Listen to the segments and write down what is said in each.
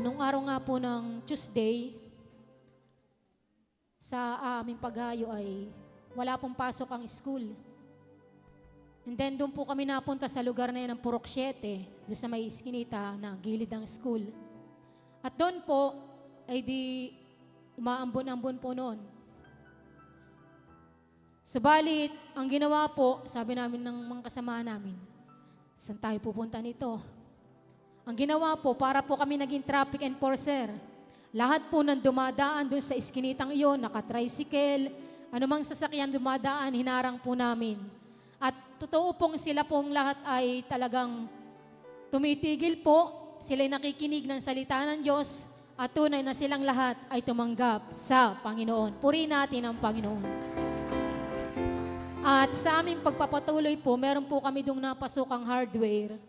nung araw nga po ng Tuesday, sa aming paghayo ay wala pong pasok ang school. And then doon po kami napunta sa lugar na yan ng Purok 7, doon sa may iskinita na gilid ng school. At doon po ay di umaambon-ambon po noon. Subalit, ang ginawa po, sabi namin ng mga kasama namin, saan tayo pupunta nito? Ang ginawa po, para po kami naging traffic enforcer. Lahat po ng dumadaan doon sa iskinitang iyon, naka-tricycle, anumang sasakyan dumadaan, hinarang po namin. At totoo pong sila pong lahat ay talagang tumitigil po, sila'y nakikinig ng salita ng Diyos, at tunay na silang lahat ay tumanggap sa Panginoon. Purihin natin ang Panginoon. At sa aming pagpapatuloy po, meron po kami dong napasokang hardware.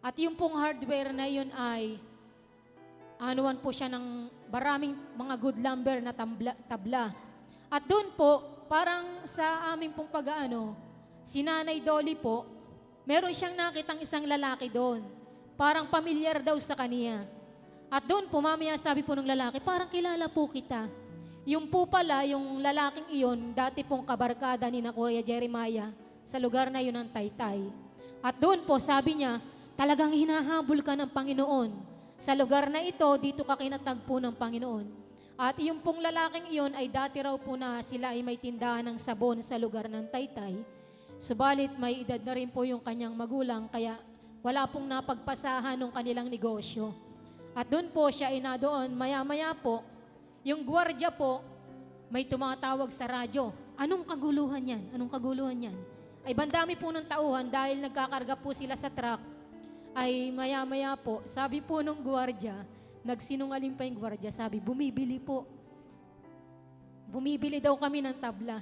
At yung pong hardware na yun ay, anuan po siya ng maraming mga good lumber na tabla. At doon po, parang sa aming pong pag-aano, si Nanay Dolly po, meron siyang nakitang isang lalaki doon. Parang pamilyar daw sa kaniya. At doon po, mamaya sabi po ng lalaki, parang kilala po kita. Yung po pala, yung lalaking iyon, dati pong kabarkada ni na Kuya Jeremiah sa lugar na yun ng Taytay. At doon po, sabi niya, talagang hinahabol ka ng Panginoon. Sa lugar na ito, dito ka kinatagpo ng Panginoon. At yung pong lalaking iyon ay dati raw po na sila ay may tindahan ng sabon sa lugar ng Taytay. Subalit may edad na rin po yung kanyang magulang, kaya wala pong napagpasahan ng kanilang negosyo. At doon po siya inadoon, maya-maya po, yung gwardiya po, may tumatawag sa radyo. Anong kaguluhan yan? Anong kaguluhan yan? Ay bandami po ng tauhan dahil nagkakarga po sila sa truck. Ay maya-maya po, sabi po nung gwardiya, nagsinungaling pa yung gwardiya, sabi, bumibili po. Bumibili daw kami ng tabla.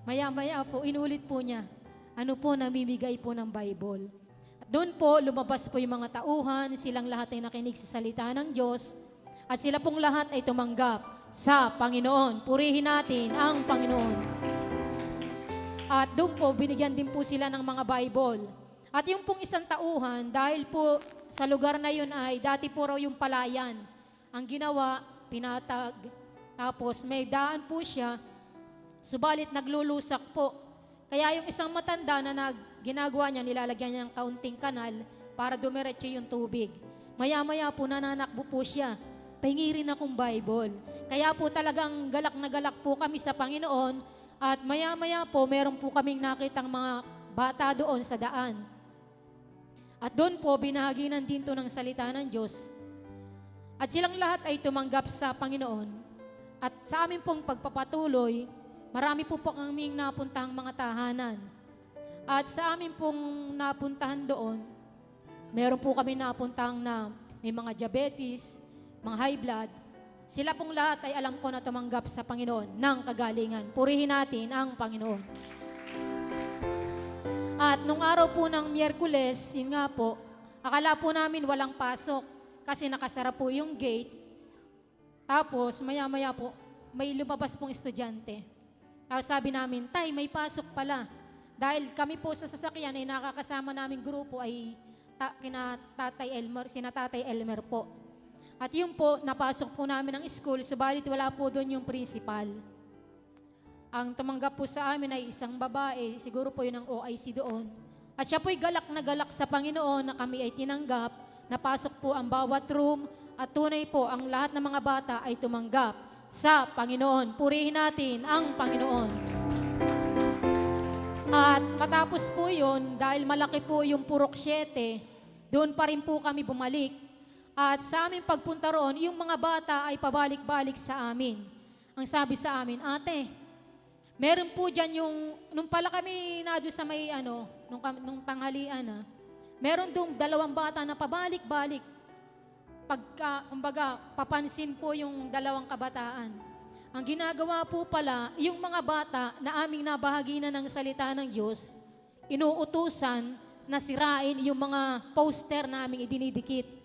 Maya-maya po, inulit po niya, ano po, namimigay po ng Bible. At doon po, lumabas po yung mga tauhan, silang lahat ay nakinig sa salita ng Diyos, at sila pong lahat ay tumanggap sa Panginoon. Purihin natin ang Panginoon. At doon po, binigyan din po sila ng mga Bible. At yung pong isang tauhan, dahil po sa lugar na yun ay dati po raw yung palayan. Ang ginawa, pinatag. Tapos may daan po siya, subalit naglulusak po. Kaya yung isang matanda na ginagawa niya, nilalagyan niya ng kaunting kanal para dumiretso yung tubig. Maya-maya po nananakbo po siya. Pahingi rin akong Bible. Kaya po talagang galak na galak po kami sa Panginoon at maya-maya po meron po kaming nakitang mga bata doon sa daan. At doon po binahaginan din to ng salita ng Diyos. At silang lahat ay tumanggap sa Panginoon. At sa amin pong pagpapatuloy, marami po kaming napuntahang mga tahanan. At sa amin pong napuntahan doon, meron po kami napuntahang na may mga diabetes, mga high blood, sila pong lahat ay alam ko na tumanggap sa Panginoon ng kagalingan. Purihin natin ang Panginoon. At nung araw po ng Miyerkules, yun nga po, akala po namin walang pasok kasi nakasara po yung gate. Tapos maya-maya po, may lumabas pong estudyante. Tapos sabi namin, Tay, may pasok pala. Dahil kami po sa sasakyan ay nakakasama naming grupo ay sina Tatay Elmer po. At yun po, napasok po namin ang school, subalit wala po doon yung principal. Ang tumanggap po sa amin ay isang babae, siguro po yun ang OIC doon. At siya po'y galak na galak sa Panginoon na kami ay tinanggap, napasok po ang bawat room, at tunay po ang lahat ng mga bata ay tumanggap sa Panginoon. Purihin natin ang Panginoon. At matapos po yun, dahil malaki po yung Purok 7, doon pa rin po kami bumalik. At sa aming pagpunta roon, yung mga bata ay pabalik-balik sa amin. Ang sabi sa amin, ate, meron po dyan yung, nung pala kami nadyo sa may nung tanghalian meron doong 2 bata na pabalik-balik. Kumbaga, papansin po yung 2 kabataan. Ang ginagawa po pala, yung mga bata na aming nabahaginan ng salita ng Diyos, inuutusan na sirain yung mga poster na aming idinidikit.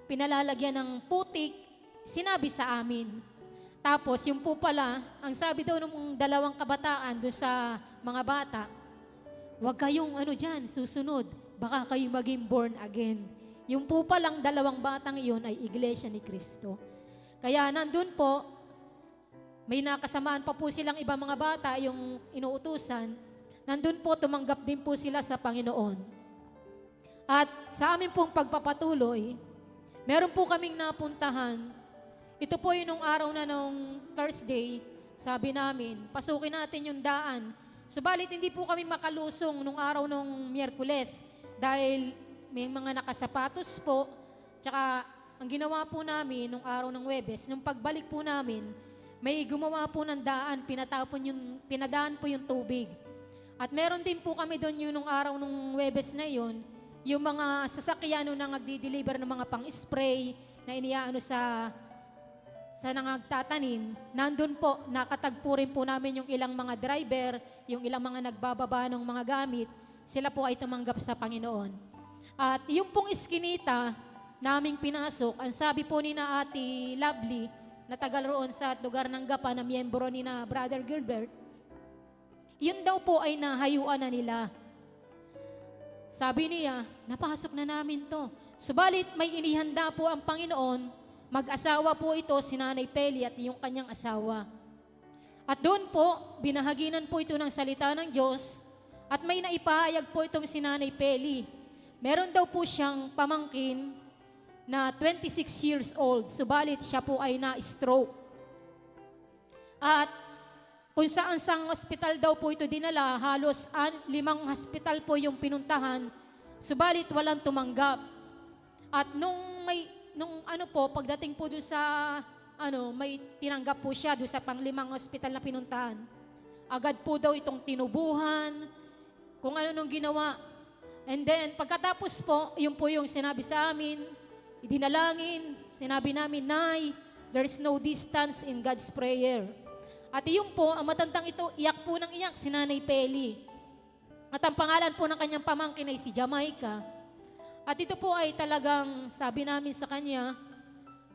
Pinalalagyan ng putik, sinabi sa amin. Tapos yung po pala, ang sabi daw ng 2 kabataan doon sa mga bata, huwag kayong dyan, susunod, baka kayo maging born again. Yung po palang 2 batang iyon ay Iglesia ni Cristo. Kaya nandun po, may nakasamaan pa po silang ibang mga bata, yung inuutusan. Nandun po, tumanggap din po sila sa Panginoon. At sa amin pong pagpapatuloy, meron po kaming napuntahan. Ito po yung nung araw na nung Thursday, sabi namin, pasukin natin yung daan. Subalit hindi po kami makalusong nung araw nung Miyerkules dahil may mga nakasapatos po. Tsaka ang ginawa po namin nung araw ng Huwebes, nung pagbalik po namin, may gumawa po ng daan, pinadaan po yung tubig. At meron din po kami doon yung nung araw nung Huwebes na yon, yung mga sasakyan na nagdi-deliver ng mga pang-spray na iniaano sa nangagtatanim, nandun po, nakatagpo rin po namin yung ilang mga driver, yung ilang mga nagbababa ng mga gamit, sila po ay tumanggap sa Panginoon. At yung pong iskinita naming pinasok, ang sabi po ni na Ate Lovely, na tagal roon sa lugar ng Gapa na miyembro ni na Brother Gilbert, yun daw po ay nahayuan na nila. Sabi niya, napasok na namin to. Subalit may inihanda po ang Panginoon. Mag-asawa po ito, si Nanay Peli at yung kanyang asawa. At doon po, binahaginan po ito ng salita ng Diyos at may naipahayag po itong si Nanay Peli. Meron daw po siyang pamangkin na 26 years old, subalit siya po ay na-stroke. At kung saan-sang hospital daw po ito dinala, halos 5 hospital po yung pinuntahan, subalit walang tumanggap. At nung pagdating po doon sa, may tinanggap po siya doon sa pang-5 hospital na pinuntahan. Agad po daw itong tinubuhan, kung ano nung ginawa. And then, pagkatapos po, yun po yung sinabi sa amin, idinalangin, sinabi namin, Nay, there is no distance in God's prayer. At yun po, ang matandang ito, iyak po ng iyak si Nanay Peli. At ang pangalan po ng kanyang pamangkin ay si Jamaica. At ito po ay talagang sabi namin sa kanya,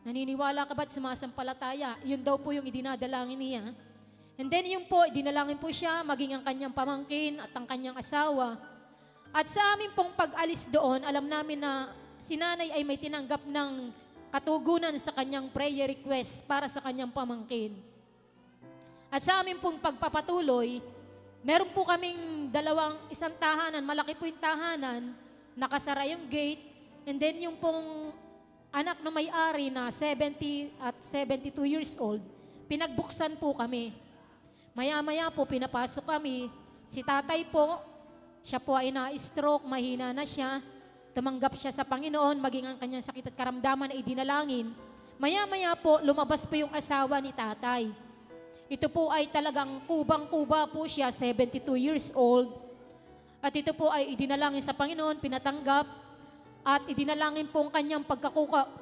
naniniwala ka ba't sumasampalataya? Yun daw po yung idinadalangin niya. And then yun po, idinalangin po siya, maging ang kanyang pamangkin at ang kanyang asawa. At sa amin pong pag-alis doon, alam namin na si nanay ay may tinanggap ng katugunan sa kanyang prayer request para sa kanyang pamangkin. At sa amin pong pagpapatuloy, meron po kaming isang tahanan, malaki po yung tahanan, nakasara yung gate, and then yung pong anak na may-ari na 70 at 72 years old, pinagbuksan po kami. Maya-maya po, pinapasok kami. Si tatay po, siya po ay na-stroke, mahina na siya. Tumanggap siya sa Panginoon, maging ang kanyang sakit at karamdaman ay idinalangin. Maya-maya po, lumabas po yung asawa ni tatay. Ito po ay talagang kubang-kuba po siya, 72 years old. At ito po ay idinalangin sa Panginoon, pinatanggap, at idinalangin po ang kanyang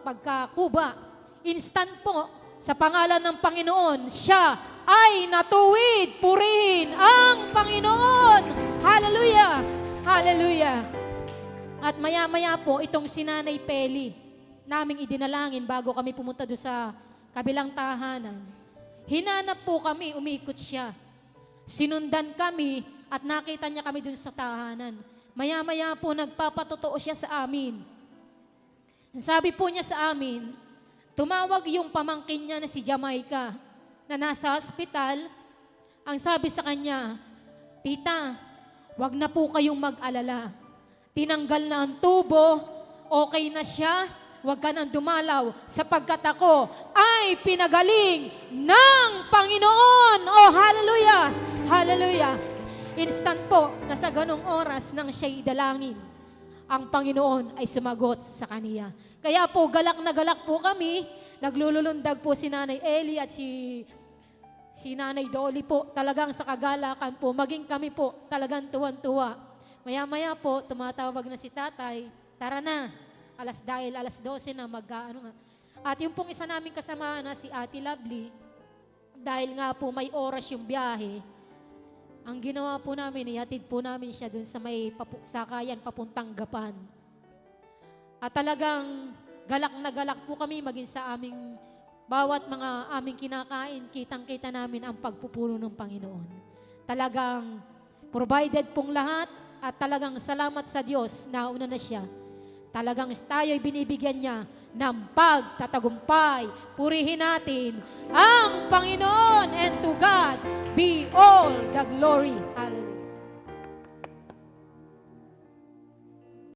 pagkakuba. Instant po, sa pangalan ng Panginoon, siya ay natuwid, purihin ang Panginoon. Hallelujah! Hallelujah! At maya-maya po, itong si Nanay Peli, naming idinalangin bago kami pumunta doon sa kabilang tahanan. Hinanap po kami, umikot siya. Sinundan kami at nakita niya kami doon sa tahanan. Maya-maya po, nagpapatotoo siya sa amin. Sabi po niya sa amin, tumawag yung pamangkin niya na si Jamaica na nasa hospital. Ang sabi sa kanya, Tita, wag na po kayong mag-alala. Tinanggal na ang tubo, okay na siya, wag ka nang dumalaw sapagkat ako ay pinagaling ng Panginoon. Oh, hallelujah! Hallelujah! Instant po na sa ganong oras nang siya'y idalangin, ang Panginoon ay sumagot sa kaniya. Kaya po, galak na galak po kami, naglululundag po si Nanay Eli at si Nanay Dolly po, talagang sa kagalakan po, maging kami po, talagang tuwan-tuwa. Maya-maya po, tumatawag na si tatay, tara na, alas 12 na nga. At yung pong isa namin kasama na si Ate Lovely, dahil nga po may oras yung biyahe, ang ginawa po namin, ihatid po namin siya dun sa may sakayan papuntang Gapan. At talagang galak na galak po kami maging sa aming bawat mga aming kinakain, kitang-kita namin ang pagpupuno ng Panginoon. Talagang provided pong lahat at talagang salamat sa Diyos, nauna na siya. talagang tayo ay binibigyan niya ng pagtatagumpay. Purihin natin ang Panginoon, and to God be all the glory. Hallelujah.